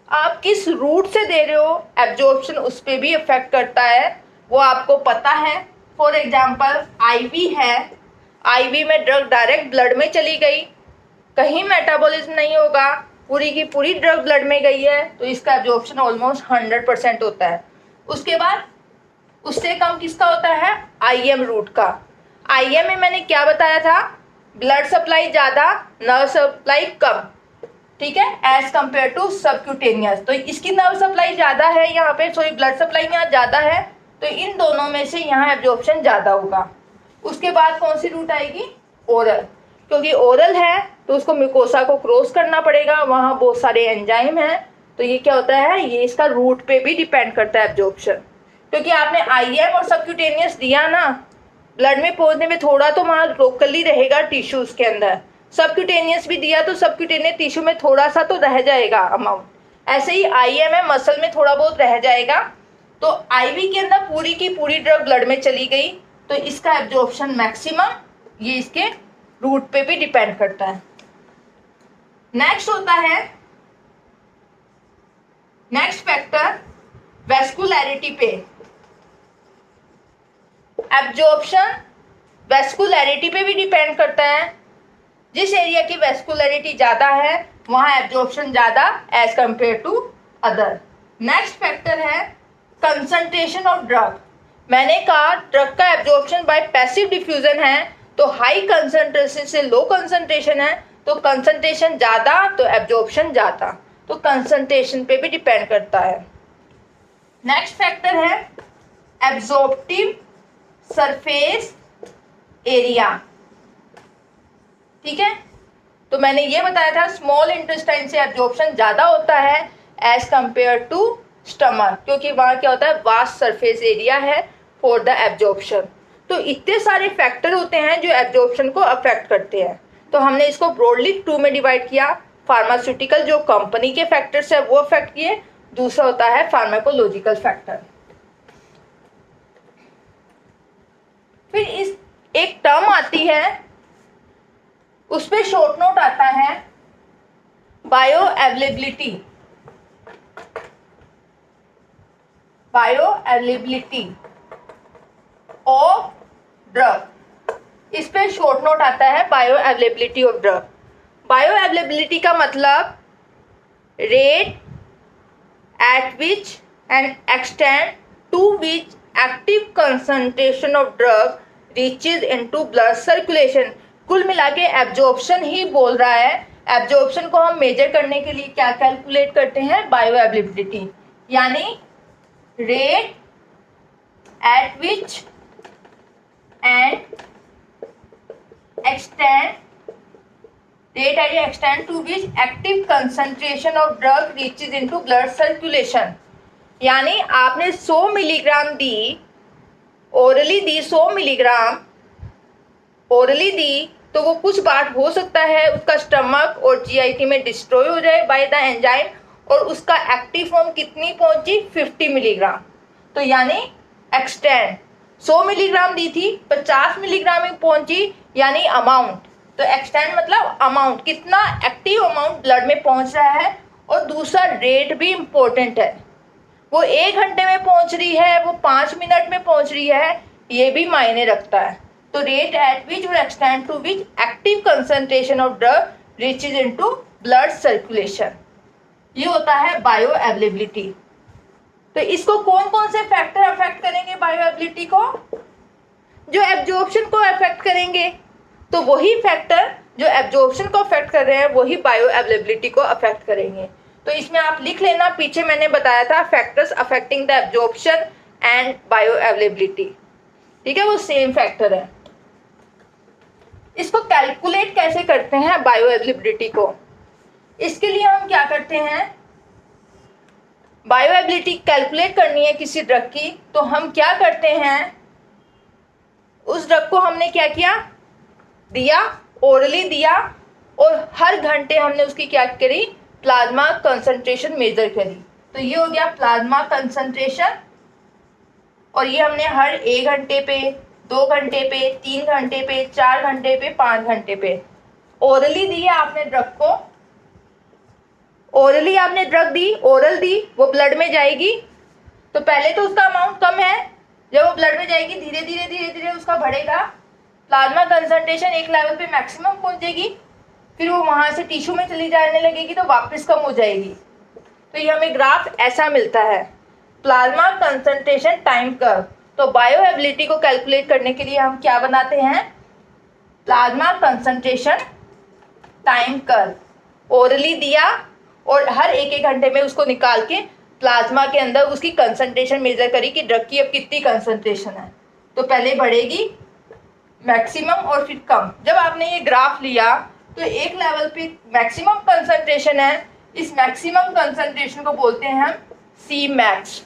आप किस रूट से दे रहे हो, एब्जॉर्प्शन उस पर भी इफेक्ट करता है, वो आपको पता है। फॉर एग्जाम्पल आईवी है, आईवी में ड्रग डायरेक्ट ब्लड में चली गई, कहीं मेटाबॉलिज्म नहीं होगा, पूरी की पूरी ड्रग ब्लड में गई है, तो इसका एब्जॉर्प्शन ऑलमोस्ट 100% होता है। उसके बाद उससे कम किसका होता है, आईएम रूट का। आईएम में मैंने क्या बताया था, ब्लड सप्लाई ज़्यादा, नर्व सप्लाई कम। ठीक है, एज कंपेयर टू सबक्यूटेनियस। तो इसकी नर्व सप्लाई ज़्यादा है यहाँ पे, सॉरी ब्लड सप्लाई यहाँ ज़्यादा है, तो इन दोनों में से यहाँ एब्जॉर्प्शन ज़्यादा होगा। उसके बाद कौन सी रूट आएगी, ओरल, क्योंकि ओरल है तो उसको म्यूकोसा को क्रॉस करना पड़ेगा, वहाँ बहुत सारे एंजाइम हैं, तो ये क्या होता है, ये इसका रूट पे भी डिपेंड करता है एब्जॉर्प्शन। क्योंकि आपने आईएम और सबक्यूटेनियस दिया ना, ब्लड में पहुँचने में थोड़ा तो वहाँ लोकली रहेगा टिश्यूज़ के अंदर, सबक्यूटेनियस भी दिया तो सबक्यूटेनियस टिश्यू में थोड़ा सा तो रह जाएगा अमाउंट। ऐसे ही आईएम है, मसल में थोड़ा बहुत रह जाएगा। तो आईवी के अंदर पूरी की पूरी ड्रग ब्लड में चली गई, तो इसका एब्जॉर्प्शन मैक्सिमम, ये इसके रूट पे भी डिपेंड करता है। नेक्स्ट होता है, नेक्स्ट फैक्टर वेस्कुलैरिटी पे। एब्जॉर्प्शन वेस्कुलैरिटी पे भी डिपेंड करता है, जिस एरिया की वेस्कुलैरिटी ज़्यादा है वहाँ एब्जॉर्प्शन ज़्यादा as compare to other. Next factor है कंसंट्रेशन ऑफ ड्रग। मैंने कहा ड्रग का एब्जॉर्प्शन बाय पैसिव डिफ्यूजन है, तो हाई कंसंट्रेशन से लो कंसंट्रेशन है, तो कंसंट्रेशन ज़्यादा तो एब्जॉर्प्शन ज़्यादा, तो कंसंट्रेशन पे भी डिपेंड करता है। नेक्स्ट फैक्टर है एब्जॉर्प्टिव सरफेस एरिया। ठीक है, तो मैंने ये बताया था स्मॉल इंटेस्टाइन से एब्जॉर्प्शन ज़्यादा होता है एज कंपेयर टू स्टमक, क्योंकि वहाँ क्या होता है, वास्ट सरफेस एरिया है फॉर द एब्जॉर्प्शन। तो इतने सारे फैक्टर होते हैं जो एब्जॉर्प्शन को अफेक्ट करते हैं, तो हमने इसको ब्रॉडली 2 में डिवाइड किया। फार्मास्यूटिकल जो कंपनी के फैक्टर्स है वो अफेक्ट किए, दूसरा होता है फार्माकोलॉजिकल फैक्टर। फिर इस एक टर्म आती है, उस पर शॉर्ट नोट आता है bioavailability, bioavailability of drug, इस पे शॉर्ट नोट आता है bioavailability of drug. Bioavailability का मतलब rate at which and extent to which active concentration of drug reaches into blood circulation. कुल मिला के एब्जॉर्प्शन ही बोल रहा है। एब्जॉर्प्शन को हम मेजर करने के लिए क्या कैलकुलेट करते हैं, बायो अवेलेबिलिटी, यानी rate at which and extent, rate at extent to which active concentration of drug reaches into blood circulation. यानी आपने 100 मिलीग्राम दी, ओरली दी 100 मिलीग्राम, ओरली दी तो वो कुछ बार हो सकता है उसका स्टमक और जीआईटी में डिस्ट्रॉय हो जाए बाय द एंजाइम, और उसका एक्टिव फॉर्म कितनी पहुंची 50 मिलीग्राम। तो यानी एक्सटेंड 100 मिलीग्राम दी थी 50 मिलीग्राम में पहुंची, यानी अमाउंट। तो एक्सटेंड मतलब अमाउंट, कितना एक्टिव अमाउंट ब्लड में पहुंच रहा है। और दूसरा रेट भी इम्पोर्टेंट है, वो 1 घंटे में पहुंच रही है, वो 5 मिनट में पहुंच रही है, ये भी मायने रखता है। तो रेट एट विच और extend to which active concentration of drug reaches into blood circulation, ये होता है बायो अवेलेबिलिटी। तो इसको कौन कौन से फैक्टर अफेक्ट करेंगे बायो अवेलेबिलिटी को? जो एब्जॉर्प्शन को अफेक्ट करेंगे, तो वही फैक्टर जो एब्जॉर्प्शन को अफेक्ट कर रहे हैं वही बायो अवेलेबिलिटी को अफेक्ट करेंगे। तो इसमें आप लिख लेना, पीछे मैंने बताया था factors affecting the absorption and bio availability, ठीक है, वो सेम फैक्टर है। इसको कैलकुलेट कैसे करते हैं बायो अवेलेबिलिटी को? इसके लिए हम क्या करते हैं, बायो अवेलेबिलिटी कैलकुलेट करनी है किसी ड्रग की, तो हम क्या करते हैं, उस ड्रग को हमने क्या किया, दिया, ओरली दिया, और हर घंटे हमने उसकी क्या करी, प्लाज्मा कंसंट्रेशन मेजर करी। तो ये हो गया प्लाज्मा कंसंट्रेशन, और ये हमने हर 1 घंटे पे, 2 घंटे पे, 3 घंटे पे, 4 घंटे पे, 5 घंटे पे ओरली दी है आपने ड्रग को। ओरली आपने ड्रग दी, ओरल दी, वो ब्लड में जाएगी, तो पहले तो उसका अमाउंट कम है, जब वो ब्लड में जाएगी धीरे धीरे धीरे धीरे उसका बढ़ेगा, प्लाज्मा कंसंट्रेशन एक लेवल पे मैक्सिमम पहुंचेगी, फिर वो वहां से टिश्यू में चली जाने लगेगी तो वापस कम हो जाएगी। तो ये हमें ग्राफ ऐसा मिलता है, प्लाज्मा कंसंट्रेशन टाइम कर्व। तो बायो अवेलेबिलिटी को कैलकुलेट करने के लिए हम क्या बनाते हैं, plasma concentration time curve. Orally दिया और हर 1-1 घंटे में उसको निकाल के प्लाज्मा के अंदर उसकी कंसंट्रेशन मेजर करी कि ड्रग की अब कितनी कंसंट्रेशन है। तो पहले बढ़ेगी मैक्सिमम और फिर कम। जब आपने ये ग्राफ लिया तो एक लेवल पे मैक्सिमम कंसंट्रेशन है, इस मैक्सिमम कंसंट्रेशन को बोलते हैं हम सी मैक्स।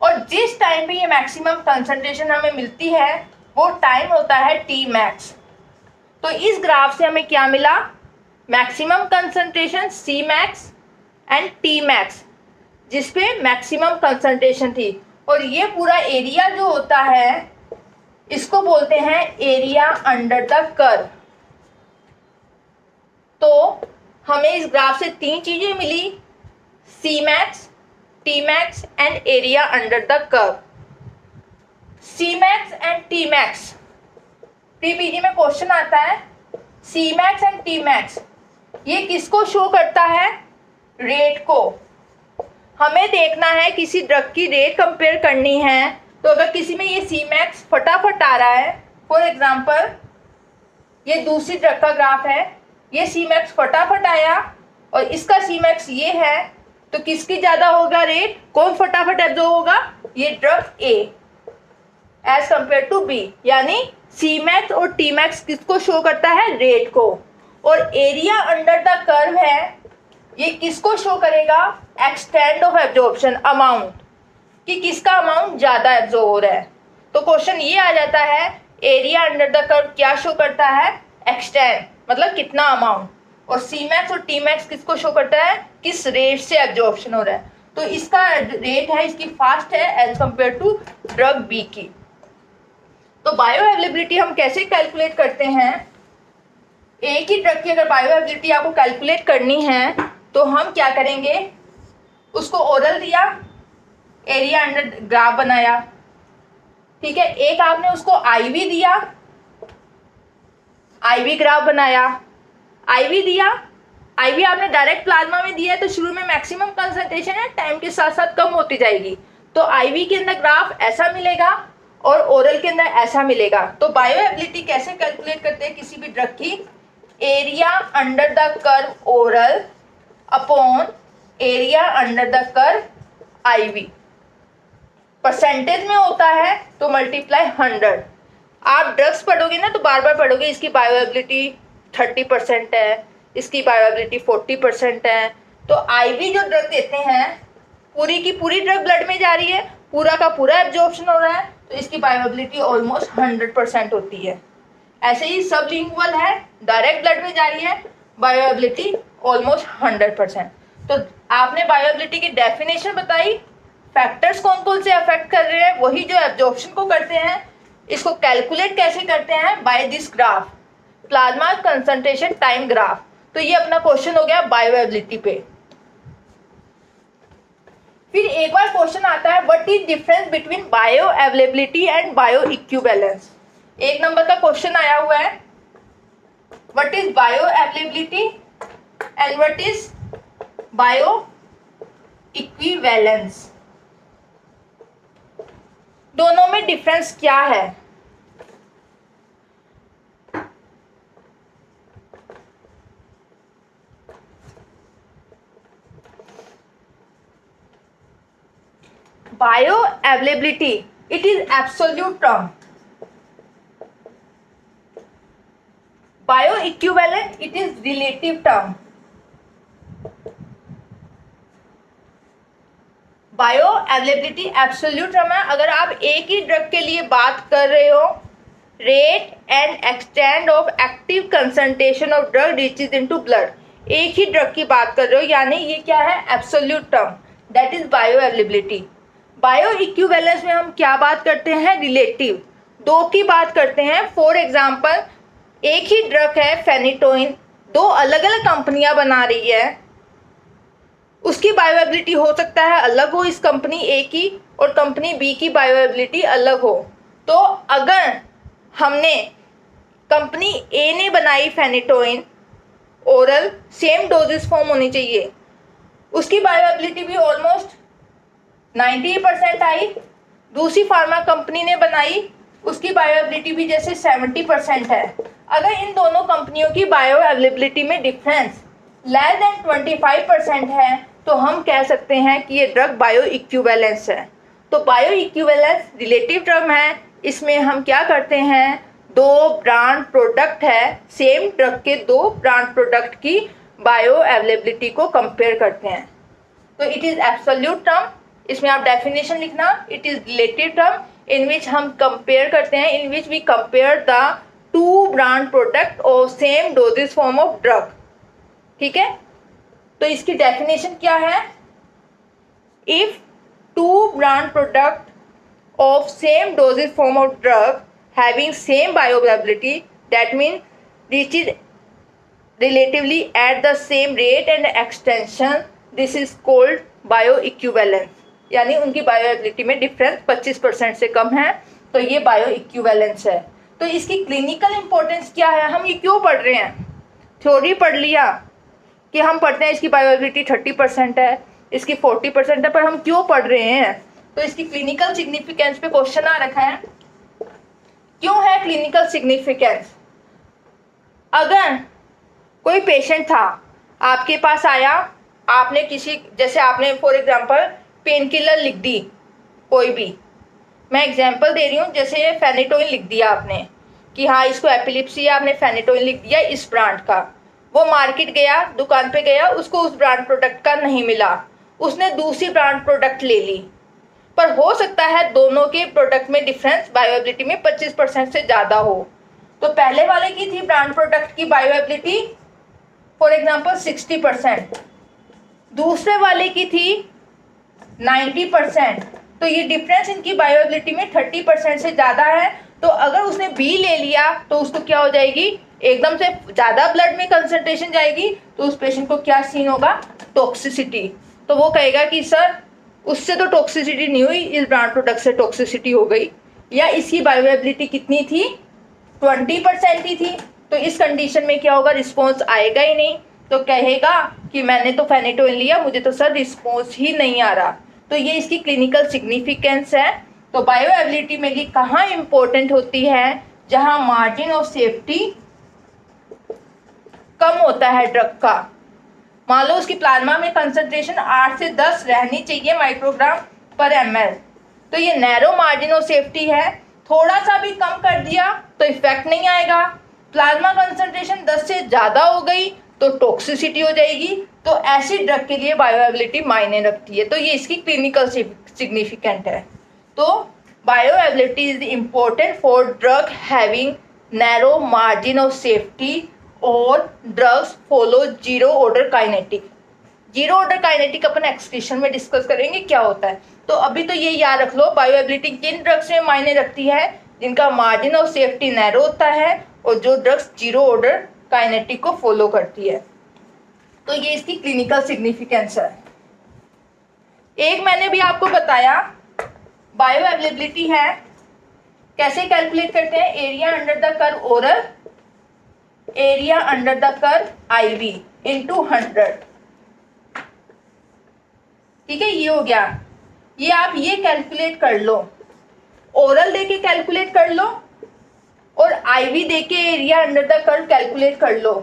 और जिस टाइम पे ये मैक्सिमम कंसंट्रेशन हमें मिलती है वो टाइम होता है टी मैक्स। तो इस ग्राफ से हमें क्या मिला, maximum concentration C max and T max, जिसपे मैक्सिमम कंसंट्रेशन थी। और ये पूरा एरिया जो होता है इसको बोलते हैं एरिया अंडर द कर्व। तो हमें इस ग्राफ से 3 चीजें मिली, C max, T max and area under the curve. C max and T max, PPG में क्वेश्चन आता है, C max and T max ये किसको शो करता है, रेट को। हमें देखना है किसी ड्रग की रेट कंपेयर करनी है, तो अगर किसी में ये सी मैक्स फटाफट आ रहा है, फॉर एग्जांपल ये दूसरी ड्रग का ग्राफ है, ये सी मैक्स फटाफट आया और इसका सी मैक्स ये है, तो किसकी ज्यादा होगा रेट, कौन फटाफट एब्जॉर्ब होगा, ये drug A as compare to B. यानी सी मैक्स और टी मैक्स किसको शो करता है, रेट को। और एरिया अंडर द कर्व है, ये किसको शो करेगा, एक्सटेंड ऑफ एब्जॉर्प्शन अमाउंट, कि किसका अमाउंट ज्यादा एब्जॉर्ब हो रहा है। तो क्वेश्चन ये आ जाता है एरिया अंडर द कर्व क्या शो करता है, एक्सटेंड मतलब कितना अमाउंट, और सी मैक्स और टी मैक्स किसको शो करता है, किस रेट से एब्जॉर्प्शन हो रहा है। तो इसका रेट है, इसकी फास्ट है as compare to drug B की। तो बायो अवेलेबिलिटी हम कैसे कैलकुलेट करते हैं, एक ही ड्रग की अगर बायो अवेलेबिलिटी आपको कैलकुलेट करनी है तो हम क्या करेंगे, उसको ओरल दिया, एरिया अंडर ग्राफ बनाया, ठीक है। एक आपने उसको आईवी दिया, आईवी ग्राफ बनाया, आईवी दिया, आईवी आपने डायरेक्ट प्लाज्मा में दिया है तो शुरू में मैक्सिमम कंसंट्रेशन है, टाइम के साथ साथ कम होती जाएगी। तो आईवी के अंदर ग्राफ ऐसा मिलेगा और ओरल के अंदर ऐसा मिलेगा। तो बायो एबिलिटी कैसे कैलकुलेट करते हैं किसी भी ड्रग की, area under the curve oral upon area under the curve IV, percentage में होता है तो मल्टीप्लाई 100। आप ड्रग्स पढ़ोगे ना तो बार बार पढ़ोगे, इसकी बायोएबिलिटी 30% है, इसकी बायोएबिलिटी 40% है। तो आईवी जो ड्रग देते हैं पूरी की पूरी ड्रग ब्लड में जा रही है, पूरा का पूरा एब्जॉर्प्शन हो रहा है, तो इसकी बायोएबिलिटी ऑलमोस्ट 100% होती है। ऐसे ही सबलिंगुअल है, डायरेक्ट ब्लड में जा रही है, बायोएबिलिटी ऑलमोस्ट 100%। तो आपने बायोएबिलिटी की डेफिनेशन बताई, फैक्टर्स कौन कौन से अफेक्ट कर रहे हैं, वही जो एब्जॉर्प्शन को करते हैं, इसको कैलकुलेट कैसे करते हैं, by this graph, plasma concentration time graph. तो ये अपना क्वेश्चन हो गया बायोएबिलिटी पे। फिर एक बार क्वेश्चन आता है what is difference between bio availability and bio equivalence. एक नंबर का क्वेश्चन आया हुआ है, what is bio availability and what is bio equivalence, दोनों में डिफरेंस क्या है। Bio availability it is absolute term, bio equivalent it is relative term. Bio availability absolute term है, अगर आप एक ही ड्रग के लिए बात कर रहे हो, rate and extend of active concentration of drug reaches into blood, एक ही ड्रग की बात कर रहे हो, यानी ये क्या है, absolute term, that is bio availability. Bio equivalence में हम क्या बात करते हैं, रिलेटिव, दो की बात करते हैं। फॉर एग्जाम्पल एक ही ड्रग है फेनिटोइन, दो अलग अलग कंपनियां बना रही है, उसकी बायोएबिलिटी हो सकता है अलग हो, इस कंपनी ए की और कंपनी बी की बायोएबिलिटी अलग हो। तो अगर हमने कंपनी ए ने बनाई phenytoin oral, same dosage form होनी चाहिए, उसकी बायोएबिलिटी भी ऑलमोस्ट 90% आई। दूसरी फार्मा कंपनी ने बनाई, उसकी बायोएबिलिटी भी जैसे 70% है। अगर इन दोनों कंपनियों की बायोएबिलिटी में डिफरेंस लेस देन 25% है तो हम कह सकते हैं कि ये ड्रग बायो इक्विवेलेंस है। तो बायो इक्विवेलेंस रिलेटिव टर्म है, इसमें हम क्या करते हैं, दो ब्रांड प्रोडक्ट है, सेम ड्रग के दो ब्रांड प्रोडक्ट की बायो अवेलेबिलिटी को कंपेयर करते हैं। तो इट इज एब्सोल्यूट टर्म, इसमें आप डेफिनेशन लिखना, it is relative term in which हम कंपेयर करते हैं, in which we compare the two brand product और same dosage form of drug. ठीक है, तो इसकी डेफिनेशन क्या है, if two brand product of same dosage form of drug having same bioavailability that mean reaches relatively at the same rate and extension, this is called bioequivalence, यानी उनकी बायोएबिलिटी में difference 25% से कम है, तो ये बायो इक्विवेलेंस है। तो इसकी क्लिनिकल इंपॉर्टेंस क्या है, हम ये क्यों पढ़ रहे हैं, थ्योरी पढ़ लिया कि हम पढ़ते हैं इसकी बायोएबिलिटी 30% है, इसकी 40% है, पर हम क्यों पढ़ रहे हैं, तो इसकी क्लिनिकल सिग्निफिकेंस पे क्वेश्चन आ रखा है। क्यों है क्लिनिकल सिग्निफिकेंस, अगर कोई पेशेंट था आपके पास आया, आपने किसी, जैसे आपने फॉर एग्जांपल पेन किलर लिख दी कोई भी, मैं एग्जांपल दे रही हूँ, जैसे फेनिटोइन लिख दिया आपने कि हाँ इसको एपिलिप्सी है, आपने फेनिटोइन लिख दिया इस ब्रांड का, वो मार्केट गया, दुकान पे गया, उसको उस ब्रांड प्रोडक्ट का नहीं मिला, उसने दूसरी ब्रांड प्रोडक्ट ले ली, पर हो सकता है दोनों के प्रोडक्ट में डिफरेंस बायोएबिलिटी में 25% से ज़्यादा हो। तो पहले वाले की थी ब्रांड प्रोडक्ट की बायोएबिलिटी फॉर एग्जांपल 60%, दूसरे वाले की थी 90%, तो ये डिफरेंस इनकी बायोएबिलिटी में 30% से ज़्यादा है। तो अगर उसने बी ले लिया तो उसको क्या हो जाएगी, एकदम से ज़्यादा ब्लड में कंसंट्रेशन जाएगी, तो उस पेशेंट को क्या सीन होगा, टॉक्सिसिटी। तो वो कहेगा कि सर उससे तो टॉक्सिसिटी नहीं हुई, इस ब्रांड प्रोडक्ट से टॉक्सिसिटी हो गई, या इसकी बायोएबिलिटी कितनी थी, 20% ही थी। तो इस कंडीशन में क्या होगा, रिस्पॉन्स आएगा ही नहीं, तो कहेगा कि मैंने तो फेनिटोइन लिया, मुझे तो सर रिस्पॉन्स ही नहीं आ रहा। तो ये इसकी क्लिनिकल सिग्निफिकेंस है। तो बायोएबिलिटी मेनली कहाँ इंपॉर्टेंट होती है, जहाँ मार्जिन ऑफ सेफ्टी कम होता है ड्रग का। मान लो उसकी प्लाज्मा में कंसंट्रेशन 8 से 10 रहनी चाहिए माइक्रोग्राम पर ml, तो ये नैरो मार्जिन ऑफ सेफ्टी है, थोड़ा सा भी कम कर दिया तो इफेक्ट नहीं आएगा। प्लाज्मा कंसंट्रेशन 10 से ज़्यादा हो गई तो टॉक्सिसिटी हो जाएगी। तो ऐसी ड्रग के लिए बायोएबिलिटी मायने रखती है, तो ये इसकी क्लिनिकल सिग्निफिकेंट है। तो bioavailability is important for drug having narrow margin of safety और drugs follow zero order kinetic. Zero order kinetic अपन एक्सक्रीशन में डिस्कस करेंगे क्या होता है। तो अभी तो ये याद रख लो बायोएबिलिटी किन ड्रग्स में मायने रखती है, जिनका मार्जिन ऑफ सेफ्टी नैरो होता है और जो ड्रग्स जीरो ऑर्डर काइनेटिक को फॉलो करती है। तो ये इसकी क्लिनिकल सिग्निफिकेंस है। एक मैंने भी आपको बताया बायोअवेलेबिलिटी है, कैसे कैलकुलेट करते हैं, area under the curve oral, area under the curve IV into 100। ठीक है, ये हो गया। ये आप ये कैलकुलेट कर लो, ओरल देके कैलकुलेट कर लो और आईवी देके area under the curve calculate कर लो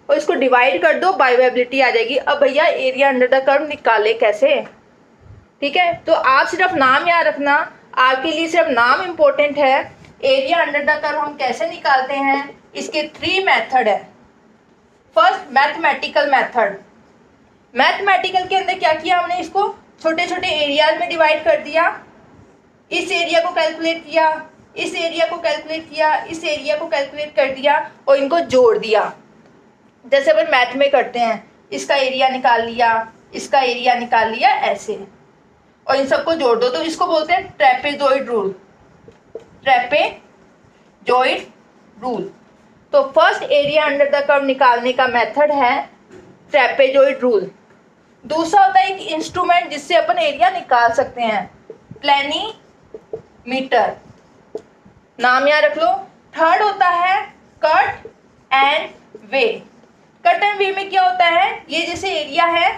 और इसको डिवाइड कर दो, बायोअवेलेबिलिटी आ जाएगी। अब भैया एरिया अंडर द कर्व निकाले कैसे? ठीक है, तो आप सिर्फ नाम याद रखना, आपके लिए सिर्फ नाम इंपॉर्टेंट है। एरिया अंडर द कर्व हम कैसे निकालते हैं, इसके 3 मेथड है। First mathematical method. मैथमेटिकल के अंदर क्या किया हमने, इसको छोटे छोटे एरियाज में डिवाइड कर दिया। इस एरिया को कैलकुलेट किया, इस एरिया को कैलकुलेट किया, इस एरिया को कैलकुलेट कर दिया और इनको जोड़ दिया। जैसे अपन मैथ में करते हैं, इसका एरिया निकाल लिया, इसका एरिया निकाल लिया, ऐसे, और इन सबको जोड़ दो। तो इसको बोलते हैं ट्रेपेजॉइड रूल। Trapezoid rule. तो first area under the curve निकालने का मेथड है ट्रेपेजॉइड रूल। दूसरा होता है एक इंस्ट्रूमेंट जिससे अपन एरिया निकाल सकते हैं, प्लेनीमीटर, नाम याद रख लो। थर्ड होता है cut and weigh. Cut and weigh में क्या होता है, ये जैसे एरिया है,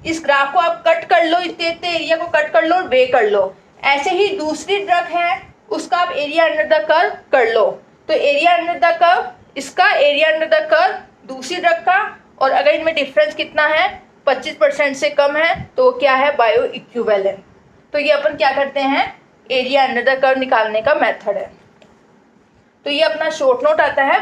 इस ग्राफ को आप कट कर लो, इतने इतने एरिया को कट कर लो और वे कर लो। ऐसे ही दूसरी ड्रग है, उसका आप एरिया अंडर द कर्व कर लो। तो एरिया अंडर द कर्व, इसका एरिया अंडर द कर्व दूसरी ड्रग का, और अगर इनमें डिफरेंस कितना है, 25% से कम है, तो क्या है, बायो इक्विवेलेंट। तो ये अपन क्या करते हैं, एरिया अंडर द कर्व निकालने का मेथड है। तो ये अपना शॉर्ट नोट आता है।